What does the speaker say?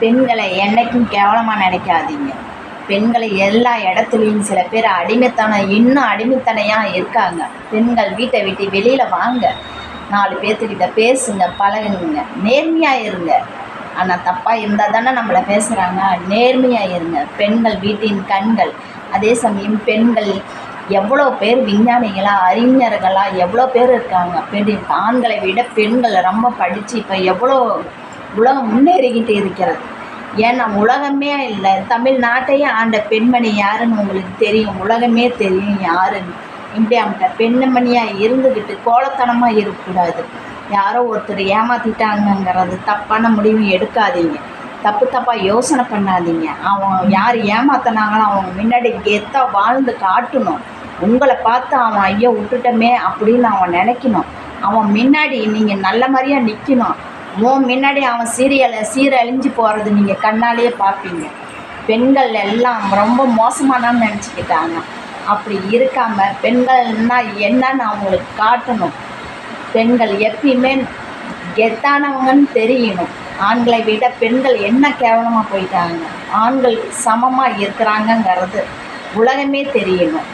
பெண்களை என்னைக்கும் கேவலமாக நினைக்காதீங்க. பெண்களை எல்லா இடத்துலையும் சில பேர் இன்னும் அடிமைத்தனையாக இருக்காங்க. பெண்கள் வீட்டை விட்டு வெளியில் வாங்க, 4 பேர்த்துக்கிட்ட பேசுங்க, பழகுங்க, நேர்மையாக இருங்க. ஆனால் தப்பாக இருந்தால் தானே நம்மளை பேசுகிறாங்க. நேர்மையாக இருங்க. பெண்கள் வீட்டின் கண்கள். அதே சமயம் பெண்கள் எவ்வளோ பேர் விஞ்ஞானிகளாக, அறிஞர்களாக எவ்வளோ பேர் இருக்காங்க. ஆண்களை விட பெண்கள் ரொம்ப படித்து இப்போ எவ்வளோ உலகம் முன்னேறிக்கிட்டு இருக்கிறது. ஏன்னா உலகமே இல்லை, தமிழ்நாட்டையே ஆண்ட பெண்மணி யாருன்னு உங்களுக்கு தெரியும், உலகமே தெரியும் யாருன்னு. இப்படியாமட்ட பெண்மணியாக இருந்துக்கிட்டு கோலத்தனமாக இருக்கக்கூடாது. யாரோ ஒருத்தர் ஏமாற்றிட்டாங்கங்கிறது தப்பான முடிவு எடுக்காதீங்க. தப்பாக யோசனை பண்ணாதீங்க. அவன் யார் ஏமாத்தினாங்களோ அவங்க முன்னாடி கெத்தாக வாழ்ந்து காட்டணும். உங்களை பார்த்து அவன் ஐயோ விட்டுட்டமே அப்படின்னு அவன் நினைக்கணும். அவன் முன்னாடி நீங்கள் நல்ல மாதிரியாக நிற்கணும். முன்னாடி அவன் சீரழிஞ்சு போகிறது நீங்கள் கண்ணாலேயே பார்ப்பீங்க. பெண்கள் எல்லாம் ரொம்ப மோசமானு நினச்சிக்கிட்டாங்க. அப்படி இருக்காமல் பெண்கள்னா என்னன்னு அவங்களுக்கு காட்டணும். பெண்கள் எப்பயுமே கெத்தானவங்கன்னு தெரியணும். ஆண்களை விட பெண்கள் என்ன கேவலமாக போயிட்டாங்க. ஆண்கள் சமமாக இருக்கிறாங்கங்கிறது உலகமே தெரியணும்.